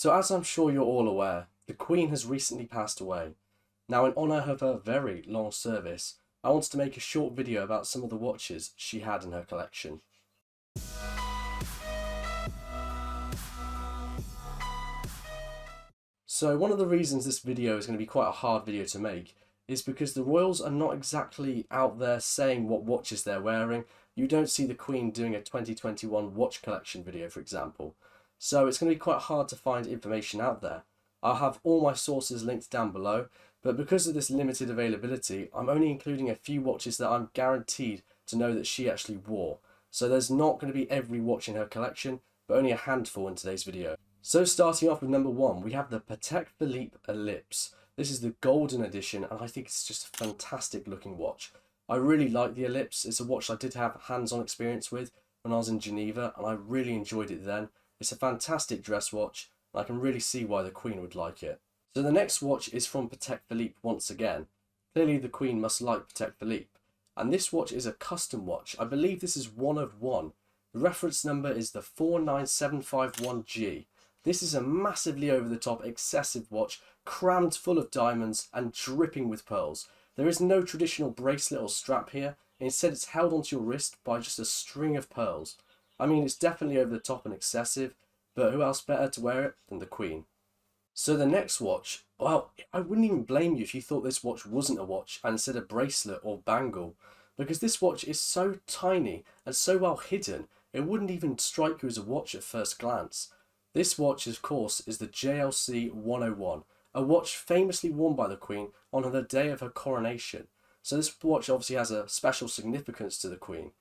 So as I'm sure you're all aware, the Queen has recently passed away. Now in honour of her very long service, I wanted to make a short video about some of the watches she had in her collection. So one of the reasons this video is going to be quite a hard video to make is because the royals are not exactly out there saying what watches they're wearing. You don't see the Queen doing a 2021 watch collection video, for example. So it's going to be quite hard to find information out there. I'll have all my sources linked down below, but because of this limited availability, I'm only including a few watches that I'm guaranteed to know that she actually wore. So there's not going to be every watch in her collection, but only a handful in today's video. So starting off with number 1, we have the Patek Philippe Ellipse. This is the golden edition, and I think it's just a fantastic looking watch. I really like the Ellipse. It's a watch I did have hands-on experience with when I was in Geneva, and I really enjoyed it then. It's a fantastic dress watch, and I can really see why the Queen would like it. So the next watch is from Patek Philippe once again. Clearly the Queen must like Patek Philippe. And this watch is a custom watch. I believe this is one of one. The reference number is the 49751G. This is a massively over-the-top excessive watch, crammed full of diamonds and dripping with pearls. There is no traditional bracelet or strap here. Instead it's held onto your wrist by just a string of pearls. I mean, it's definitely over the top and excessive, but who else better to wear it than the Queen? So the next watch, well, I wouldn't even blame you if you thought this watch wasn't a watch and said a bracelet or bangle, because this watch is so tiny and so well hidden, it wouldn't even strike you as a watch at first glance. This watch, of course, is the JLC 101, a watch famously worn by the Queen on the day of her coronation. So this watch obviously has a special significance to the Queen.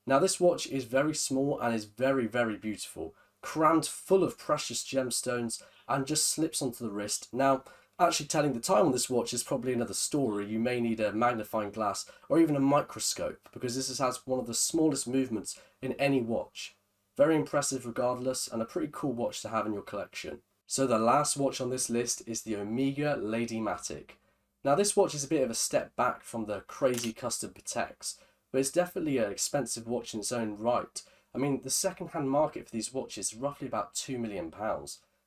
Now this watch is very small and is very, very beautiful, crammed full of precious gemstones and just slips onto the wrist. Now, actually telling the time on this watch is probably another story. You may need a magnifying glass or even a microscope because this has one of the smallest movements in any watch. Very impressive regardless, and a pretty cool watch to have in your collection. So the last watch on this list is the Omega Lady Matic. Now this watch is a bit of a step back from the crazy custom Pateks, but it's definitely an expensive watch in its own right. I mean, the second-hand market for these watches is roughly about £2 million.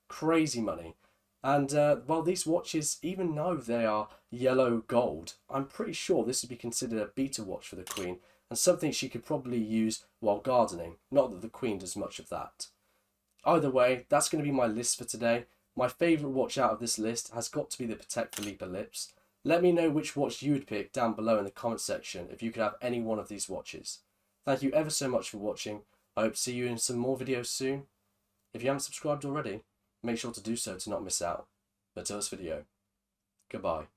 Crazy money. And while these watches, even though they are yellow gold, I'm pretty sure this would be considered a beta watch for the Queen and something she could probably use while gardening. Not that the Queen does much of that. Either way, that's going to be my list for today. My favourite watch out of this list has got to be the Patek Philippe Ellipse. Let me know which watch you would pick down below in the comment section if you could have any one of these watches. Thank you ever so much for watching. I hope to see you in some more videos soon. If you haven't subscribed already, make sure to do so to not miss out. Until this video, goodbye.